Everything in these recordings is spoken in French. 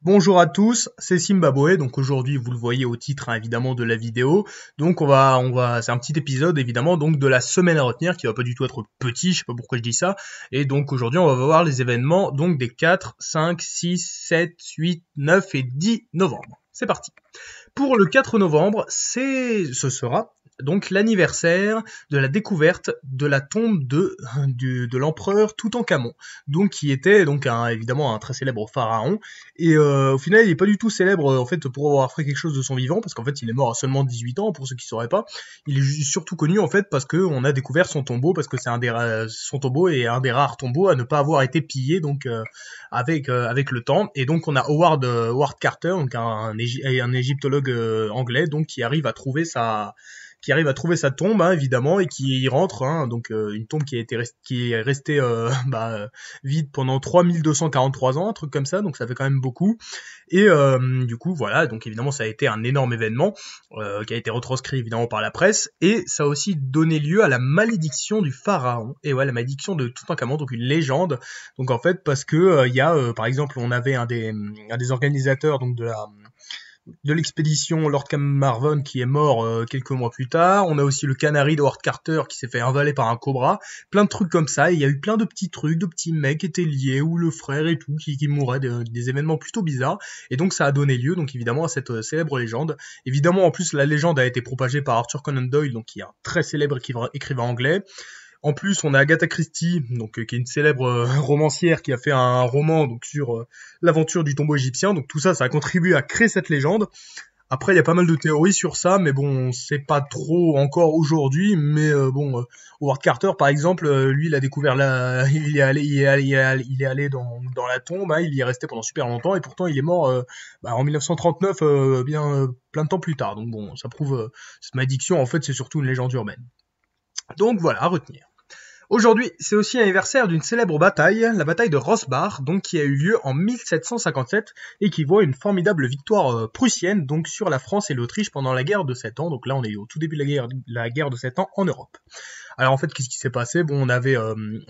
Bonjour à tous, c'est Zimbabwe. Donc aujourd'hui, vous le voyez au titre évidemment de la vidéo. Donc c'est un petit épisode évidemment donc de la semaine à retenir qui va pas du tout être petit, je sais pas pourquoi je dis ça. Et donc aujourd'hui, on va voir les événements donc des 4, 5, 6, 7, 8, 9 et 10 novembre. C'est parti. Pour le 4 novembre, ce sera donc l'anniversaire de la découverte de la tombe de l'empereur Toutankhamon, donc qui était donc évidemment un très célèbre pharaon. Et au final, il est pas du tout célèbre en fait pour avoir fait quelque chose de son vivant, parce qu'en fait, il est mort à seulement 18 ans. Pour ceux qui sauraient pas, il est surtout connu en fait parce que on a découvert son tombeau, parce que c'est son tombeau est un des rares tombeaux à ne pas avoir été pillé donc avec le temps. Et donc on a Howard Carter, donc un égyptologue anglais, donc qui arrive à trouver sa tombe, hein, évidemment, et qui y rentre, hein, donc une tombe qui est restée vide pendant 3243 ans, un truc comme ça, donc ça fait quand même beaucoup. Et du coup, voilà, donc évidemment, ça a été un énorme événement qui a été retranscrit évidemment par la presse, et ça a aussi donné lieu à la malédiction du pharaon. Et ouais, la malédiction de Toutankhamon, donc une légende. Donc en fait, parce que il y a, par exemple, on avait un des organisateurs donc de l'expédition, Lord Carnarvon, qui est mort quelques mois plus tard. On a aussi le canari de Howard Carter qui s'est fait avaler par un cobra. Plein de trucs comme ça. Et il y a eu plein de petits trucs, de petits mecs qui étaient liés, ou le frère et tout, qui mouraient, des événements plutôt bizarres. Et donc ça a donné lieu, donc évidemment, à cette célèbre légende. Évidemment, en plus, la légende a été propagée par Arthur Conan Doyle, donc qui est un très célèbre écrivain anglais. En plus, on a Agatha Christie, donc qui est une célèbre romancière qui a fait un roman donc sur l'aventure du tombeau égyptien. Donc tout ça, ça a contribué à créer cette légende. Après, il y a pas mal de théories sur ça, mais bon, on sait pas trop encore aujourd'hui. Mais Howard Carter, par exemple, lui, il a découvert il est allé dans la tombe, hein, il y est resté pendant super longtemps, et pourtant il est mort en 1939, plein de temps plus tard. Donc bon, ça prouve cette malédiction. En fait, c'est surtout une légende urbaine. Donc voilà, à retenir. Aujourd'hui, c'est aussi l'anniversaire d'une célèbre bataille, la bataille de Rosbach, donc qui a eu lieu en 1757 et qui voit une formidable victoire prussienne donc sur la France et l'Autriche pendant la guerre de 7 ans. Donc là, on est au tout début de la guerre de 7 ans en Europe. Alors en fait, qu'est-ce qui s'est passé? Bon, on avait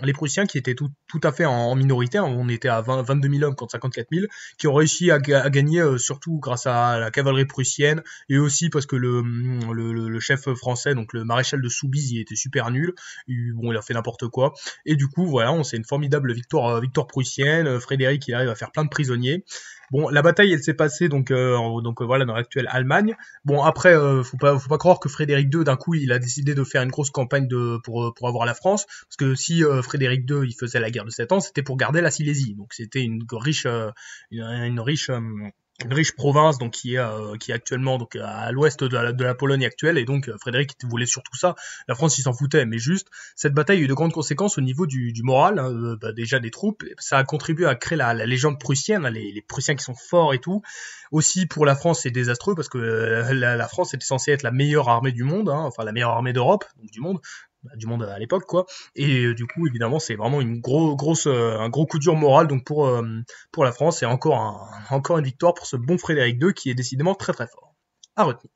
les Prussiens qui étaient tout à fait en minorité, hein. On était à 22 000 hommes contre 54 000, qui ont réussi à gagner surtout grâce à la cavalerie prussienne, et aussi parce que le chef français, donc le maréchal de Soubise, il était super nul. Il a fait n'importe quoi. Et du coup, voilà, c'est une formidable victoire prussienne. Frédéric, il arrive à faire plein de prisonniers. Bon, la bataille, elle s'est passée voilà, dans l'actuelle Allemagne. Bon, après, faut pas croire que Frédéric II, d'un coup, il a décidé de faire une grosse campagne pour avoir la France, parce que si Frédéric II, il faisait la guerre de 7 ans, c'était pour garder la Silésie. Donc c'était une riche province donc qui est actuellement donc à l'ouest de la Pologne actuelle, et donc Frédéric voulait surtout ça. La France, il s'en foutait, mais juste cette bataille a eu de grandes conséquences au niveau du moral, hein, déjà des troupes. Ça a contribué à créer la légende prussienne, hein, les Prussiens qui sont forts et tout. Aussi pour la France, c'est désastreux parce que la France était censée être la meilleure armée du monde, hein, enfin la meilleure armée d'Europe, donc du monde à l'époque, quoi. Et du coup, évidemment, c'est vraiment un gros coup dur moral donc pour la France, et encore une victoire pour ce bon Frédéric II qui est décidément très très fort. À retenir.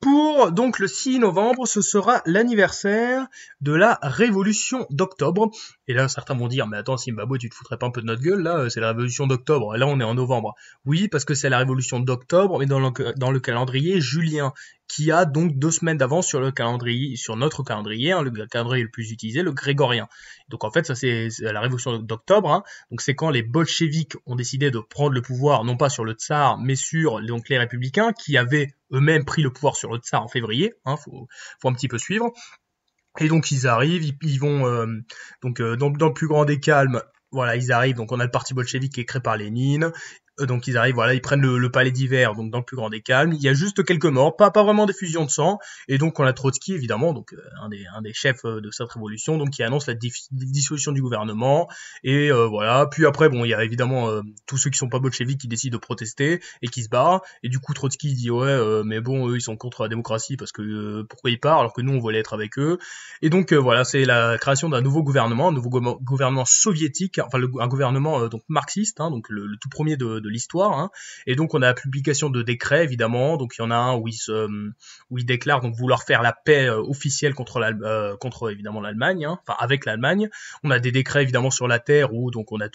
Pour donc le 6 novembre, ce sera l'anniversaire de la Révolution d'octobre. Et là, certains vont dire, mais attends, Zimbabwe, tu te foutrais pas un peu de notre gueule, là, c'est la Révolution d'octobre, et là on est en novembre. Oui, parce que c'est la Révolution d'octobre, mais dans le calendrier julien, qui a donc 2 semaines d'avance sur notre calendrier, hein, le calendrier le plus utilisé, le grégorien. Donc en fait, ça c'est la Révolution d'octobre, hein. Donc c'est quand les bolcheviks ont décidé de prendre le pouvoir, non pas sur le tsar, mais sur donc les républicains, qui avaient eux-mêmes pris le pouvoir sur le tsar en février, hein, faut un petit peu suivre. Et donc ils arrivent, ils vont dans le plus grand des calmes, voilà, ils arrivent, donc on a le parti bolchevique qui est créé par Lénine. Donc ils arrivent, voilà, ils prennent le palais d'hiver, donc dans le plus grand des calmes. Il y a juste quelques morts, pas vraiment d'effusion de sang. Et donc on a Trotsky, évidemment, donc un des chefs de cette révolution, donc qui annonce la dissolution du gouvernement. Et voilà. Puis après, bon, il y a évidemment tous ceux qui sont pas bolcheviques qui décident de protester et qui se barrent. Et du coup, Trotsky dit ouais, mais bon, eux ils sont contre la démocratie parce que pourquoi ils partent alors que nous on voulait être avec eux. Et donc voilà, c'est la création d'un nouveau gouvernement, un nouveau gouvernement soviétique, enfin un gouvernement donc marxiste, hein, donc le tout premier de de l'histoire, hein. Et donc on a la publication de décrets évidemment, donc il y en a un où il déclare donc vouloir faire la paix officielle contre évidemment l'Allemagne, hein, enfin avec l'Allemagne. On a des décrets évidemment sur la terre où donc on a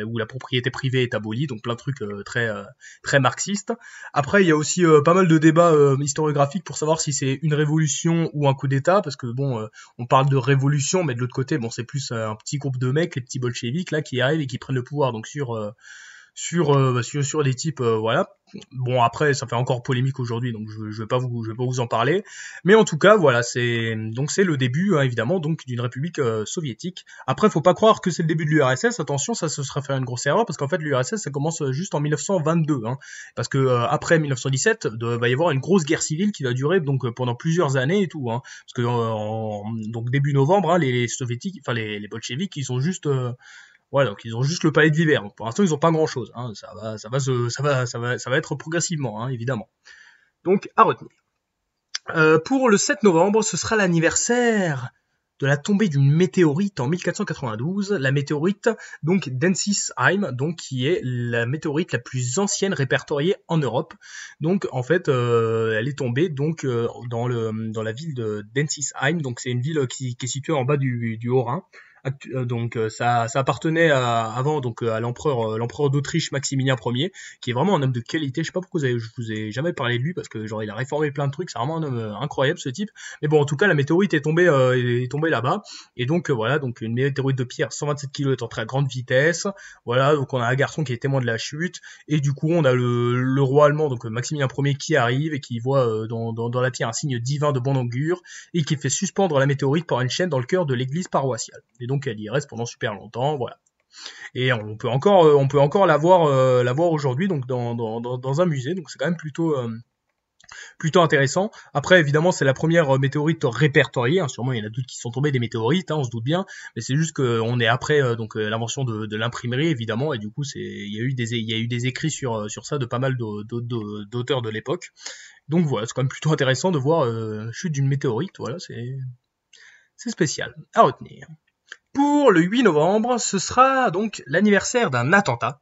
où la propriété privée est abolie, donc plein de trucs très marxistes. Après il y a aussi pas mal de débats historiographiques pour savoir si c'est une révolution ou un coup d'État, parce que bon on parle de révolution, mais de l'autre côté bon c'est plus un petit groupe de mecs, les petits bolcheviks là qui arrivent et qui prennent le pouvoir donc sur les types voilà. Bon après ça fait encore polémique aujourd'hui donc je vais pas vous en parler, mais en tout cas voilà c'est le début hein, évidemment donc d'une république soviétique. Après faut pas croire que c'est le début de l'URSS, attention ça se serait faire une grosse erreur parce qu'en fait l'URSS ça commence juste en 1922 hein, parce que après 1917 va y avoir une grosse guerre civile qui va durer donc pendant plusieurs années et tout hein, parce que donc début novembre hein, les soviétiques enfin les bolcheviks ils sont juste voilà, donc ils ont juste le palais de l'hiver. Donc pour l'instant, ils ont pas grand-chose. Hein. Ça va être progressivement, hein, évidemment. Donc à retenir. Pour le 7 novembre, ce sera l'anniversaire de la tombée d'une météorite en 1492. La météorite donc d'Ensisheim, donc qui est la météorite la plus ancienne répertoriée en Europe. Donc en fait, elle est tombée donc dans la ville de d'Ensisheim. Donc c'est une ville qui est située en bas du Haut-Rhin. Donc ça appartenait avant donc à l'empereur d'Autriche Maximilien Ier, qui est vraiment un homme de qualité. Je sais pas pourquoi je vous ai jamais parlé de lui parce que genre il a réformé plein de trucs. C'est vraiment un homme incroyable ce type. Mais bon en tout cas la météorite est tombée là-bas et donc voilà donc une météorite de pierre 127 kg est entrée à grande vitesse. Voilà donc on a un garçon qui est témoin de la chute et du coup on a le roi allemand donc Maximilien Ier qui arrive et qui voit dans la pierre un signe divin de bon augure et qui fait suspendre la météorite par une chaîne dans le cœur de l'église paroissiale. Et donc elle y reste pendant super longtemps, voilà. Et on peut encore la voir aujourd'hui donc dans un musée, donc c'est quand même plutôt intéressant. Après évidemment c'est la première météorite répertoriée, hein. Sûrement il y en a d'autres qui sont tombés des météorites, hein, on se doute bien, mais c'est juste qu'on est après l'invention de l'imprimerie évidemment et du coup il y a eu des écrits sur ça de pas mal d'auteurs de l'époque. Donc voilà, c'est quand même plutôt intéressant de voir chute d'une météorite, voilà, c'est spécial à retenir. Pour le 8 novembre, ce sera donc l'anniversaire d'un attentat,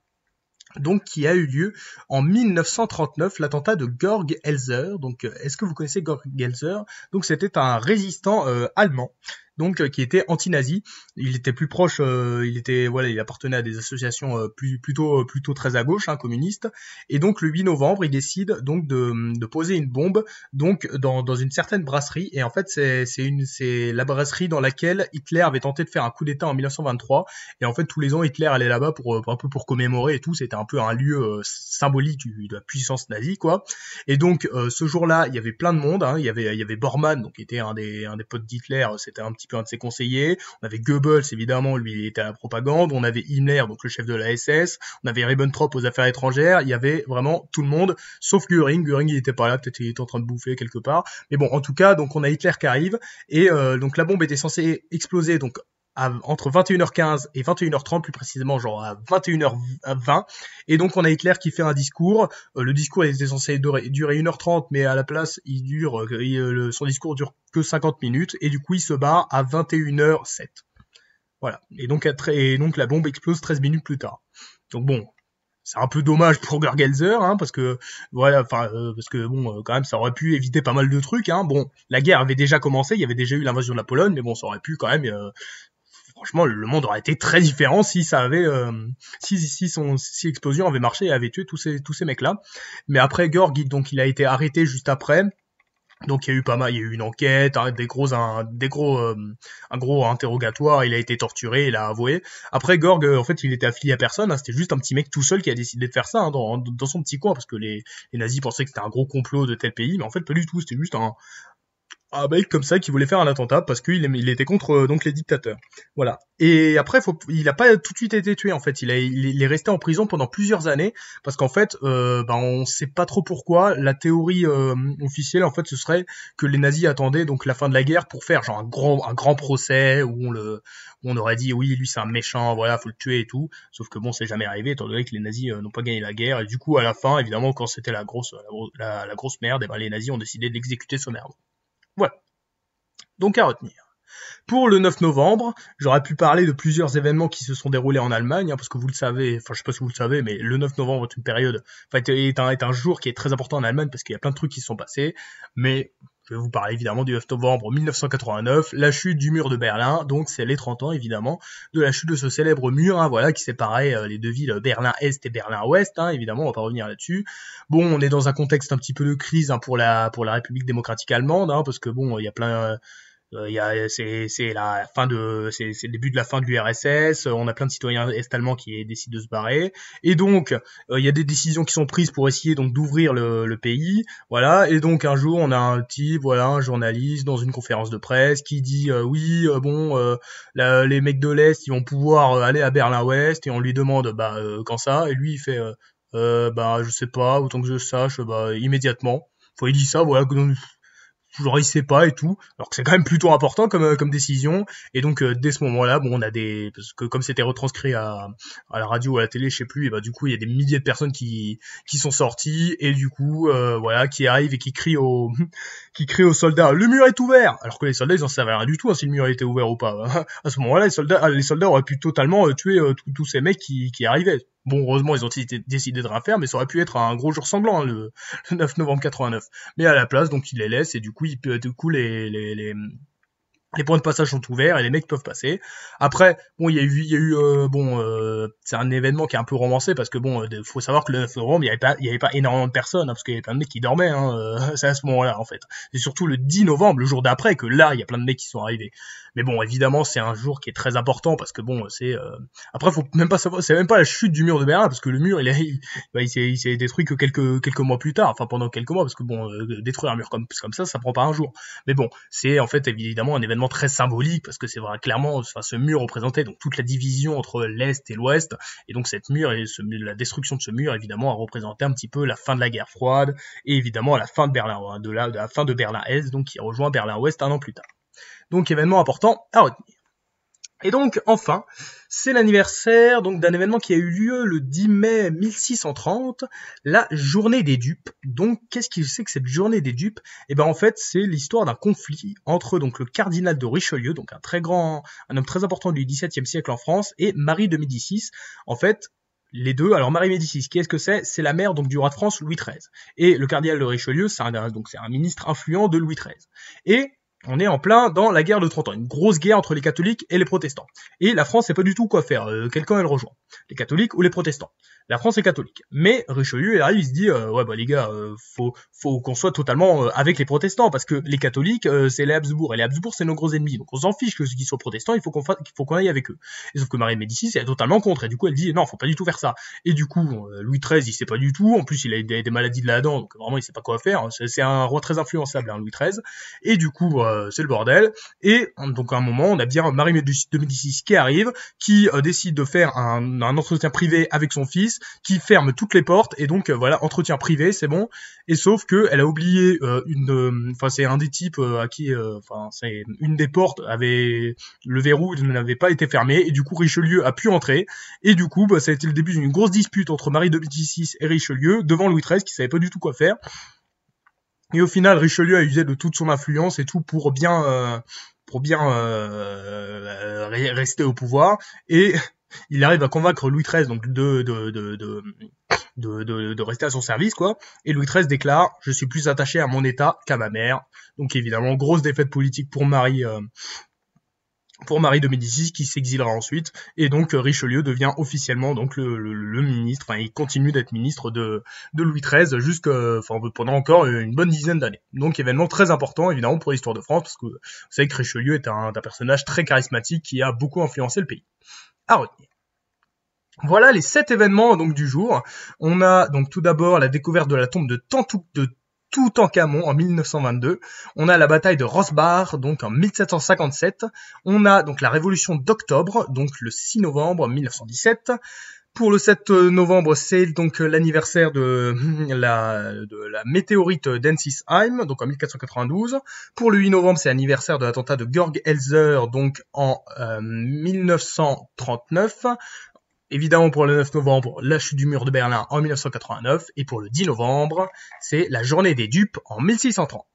donc qui a eu lieu en 1939, l'attentat de Georg Elser. Donc, est-ce que vous connaissez Georg Elser? Donc, c'était un résistant allemand. Donc qui était anti-nazi, il était plus proche, il appartenait à des associations plutôt très à gauche, hein, communistes. Et donc le 8 novembre, il décide donc de poser une bombe donc dans une certaine brasserie. Et en fait c'est la brasserie dans laquelle Hitler avait tenté de faire un coup d'État en 1923. Et en fait tous les ans Hitler allait là-bas pour un peu pour commémorer et tout. C'était un peu un lieu symbolique de la puissance nazie quoi. Et donc ce jour-là, il y avait plein de monde. Hein. Il y avait Bormann, donc qui était un des potes d'Hitler. C'était un petit peu un de ses conseillers. On avait Goebbels, évidemment, lui il était à la propagande. On avait Himmler, donc le chef de la SS. On avait Ribbentrop aux affaires étrangères. Il y avait vraiment tout le monde, sauf Göring. Göring il était pas là, peut-être il était en train de bouffer quelque part. Mais bon, en tout cas, donc on a Hitler qui arrive et donc la bombe était censée exploser donc entre 21h15 et 21h30 plus précisément, genre à 21h20, et donc on a Hitler qui fait un discours. Le discours était censé durer 1h30, mais à la place son discours dure que 50 minutes et du coup il se barre à 21h07. Voilà, et donc la bombe explose 13 minutes plus tard. Donc bon, c'est un peu dommage pour Georg Elser, hein, parce que voilà, parce que bon, quand même, ça aurait pu éviter pas mal de trucs, hein. Bon, la guerre avait déjà commencé, il y avait déjà eu l'invasion de la Pologne, mais bon, ça aurait pu quand même. Franchement, le monde aurait été très différent si ça avait, si Explosion avait marché et avait tué tous ces mecs-là. Mais après, Georg, donc, il a été arrêté juste après. Donc il y a eu une enquête, un gros interrogatoire, il a été torturé, il a avoué. Après Georg, en fait, il était affilié à personne, hein, c'était juste un petit mec tout seul qui a décidé de faire ça hein, dans son petit coin, parce que les nazis pensaient que c'était un gros complot de tel pays, mais en fait pas du tout, c'était juste un mec comme ça qui voulait faire un attentat parce qu'il était contre donc les dictateurs. Voilà. Et après, il a pas tout de suite été tué en fait. Il est resté en prison pendant plusieurs années parce qu'en fait, on sait pas trop pourquoi. La théorie officielle en fait, ce serait que les nazis attendaient donc la fin de la guerre pour faire genre un grand procès où on aurait dit oui, lui c'est un méchant, voilà, faut le tuer et tout. Sauf que bon, c'est jamais arrivé étant donné que les nazis n'ont pas gagné la guerre et du coup à la fin, évidemment, quand c'était la grosse merde, et ben les nazis ont décidé de l'exécuter sommairement. Voilà. Donc à retenir. Pour le 9 novembre, j'aurais pu parler de plusieurs événements qui se sont déroulés en Allemagne, hein, parce que vous le savez, enfin je sais pas si vous le savez, mais le 9 novembre est une période, enfin est un jour qui est très important en Allemagne parce qu'il y a plein de trucs qui se sont passés, mais je vais vous parler évidemment du 9 novembre 1989, la chute du mur de Berlin, donc c'est les 30 ans évidemment de la chute de ce célèbre mur, hein, voilà, qui séparait les deux villes Berlin-Est et Berlin-Ouest, hein, évidemment, on va pas revenir là-dessus. Bon, on est dans un contexte un petit peu de crise, hein, pour la République démocratique allemande, hein, parce que bon, il y a plein c'est la fin de c'est le début de la fin de l'URSS, on a plein de citoyens est-allemands qui décident de se barrer et donc il y a des décisions qui sont prises pour essayer donc d'ouvrir le pays, voilà, et donc un jour on a un type, voilà, un journaliste dans une conférence de presse qui dit les mecs de l'Est ils vont pouvoir aller à Berlin-Ouest et on lui demande quand ça et lui il fait je sais pas, autant que je sache immédiatement. Il dit ça, voilà, genre il sait pas et tout, alors que c'est quand même plutôt important comme décision, et donc dès ce moment-là, bon, on a parce que comme c'était retranscrit à la radio ou à la télé, je sais plus, et du coup il y a des milliers de personnes qui sont sorties, et du coup voilà, qui arrivent et qui crient aux qui crient aux soldats, le mur est ouvert, alors que les soldats ils en savaient rien du tout, hein, si le mur était ouvert ou pas. À ce moment-là, les soldats auraient pu totalement tuer tous ces mecs qui arrivaient. Bon, heureusement, ils ont décidé de rien faire, mais ça aurait pu être un gros jour sanglant, hein, le 9 novembre 89. Mais à la place, donc, ils les laissent, et du coup, les points de passage sont ouverts et les mecs peuvent passer. Après, bon, il y a eu c'est un événement qui est un peu romancé parce que bon, faut savoir que le 9 novembre, il y avait pas énormément de personnes, hein, parce qu'il y avait plein de mecs qui dormaient, hein, c'est à ce moment-là en fait. C'est surtout le 10 novembre, le jour d'après, que là, il y a plein de mecs qui sont arrivés. Mais bon, évidemment, c'est un jour qui est très important parce que bon, après, faut même pas savoir, c'est même pas la chute du mur de Berlin parce que le mur, il s'est détruit que quelques mois plus tard, enfin pendant quelques mois, parce que bon, détruire un mur comme ça prend pas un jour. Mais bon, c'est en fait évidemment un événement très symbolique parce que c'est vrai, clairement, enfin, ce mur représentait donc toute la division entre l'Est et l'Ouest, et donc cette mur et la destruction de ce mur évidemment a représenté un petit peu la fin de la guerre froide et évidemment la fin de Berlin, hein, de la fin de Berlin-Est, donc qui rejoint Berlin-Ouest un an plus tard. Donc événement important à retenir. Et donc, enfin, c'est l'anniversaire donc d'un événement qui a eu lieu le 10 mai 1630, la journée des dupes. Donc, qu'est-ce que c'est que cette journée des dupes? Eh ben, en fait, c'est l'histoire d'un conflit entre donc le cardinal de Richelieu, donc un homme très important du XVIIe siècle en France, et Marie de Médicis. En fait, les deux, alors Marie Médicis, qui est-ce que c'est? C'est la mère donc du roi de France Louis XIII. Et le cardinal de Richelieu, c'est un ministre influent de Louis XIII. Et on est en plein dans la guerre de 30 ans, une grosse guerre entre les catholiques et les protestants. Et la France sait pas du tout quoi faire, quel camp elle rejoint, les catholiques ou les protestants. La France est catholique. Mais Richelieu, il arrive, il se dit, les gars, faut qu'on soit totalement avec les protestants, parce que les catholiques, c'est les Habsbourg, et les Habsbourg, c'est nos gros ennemis. Donc on s'en fiche que ceux qui soient protestants, il faut qu'on aille avec eux. Et sauf que Marie de Médicis, elle est totalement contre, et du coup, elle dit, non, faut pas du tout faire ça. Et du coup, Louis XIII, il sait pas du tout, en plus, il a des maladies de la dent, donc vraiment, il sait pas quoi faire. C'est un roi très influençable, hein, Louis XIII. Et du coup, c'est le bordel. Et donc à un moment, on a bien Marie de Médicis qui arrive, qui décide de faire un entretien privé avec son fils, qui ferme toutes les portes, et donc voilà, entretien privé, c'est bon. Et sauf que elle a oublié c'est un des types à qui, c'est une des portes avait le verrou n'avait pas été fermé, et du coup Richelieu a pu entrer. Et du coup, ça a été le début d'une grosse dispute entre Marie de Médicis et Richelieu devant Louis XIII, qui savait pas du tout quoi faire. Et au final, Richelieu a usé de toute son influence et tout pour bien rester au pouvoir, et il arrive à convaincre Louis XIII donc de rester à son service, quoi. Et Louis XIII déclare: je suis plus attaché à mon État qu'à ma mère. Donc évidemment, grosse défaite politique pour Marie de Médicis, qui s'exilera ensuite, et donc Richelieu devient officiellement donc le ministre, enfin il continue d'être ministre de Louis XIII pendant encore une bonne dizaine d'années. Donc événement très important évidemment pour l'histoire de France, parce que vous savez que Richelieu est un personnage très charismatique qui a beaucoup influencé le pays. À retenir. Voilà les 7 événements donc du jour. On a donc tout d'abord la découverte de la tombe de Toutankhamon en 1922. On a la bataille de Rosbar, donc en 1757. On a donc la révolution d'octobre, donc le 6 novembre 1917. Pour le 7 novembre, c'est donc l'anniversaire de la météorite d'Ensisheim, donc en 1492. Pour le 8 novembre, c'est l'anniversaire de l'attentat de Georg Elser, donc en 1939. Évidemment, pour le 9 novembre, la chute du mur de Berlin en 1989. Et pour le 10 novembre, c'est la journée des dupes en 1630.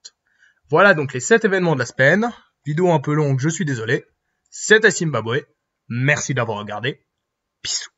Voilà donc les 7 événements de la semaine. Vidéo un peu longue, je suis désolé. C'était Zimbabwe. Merci d'avoir regardé. Bisous.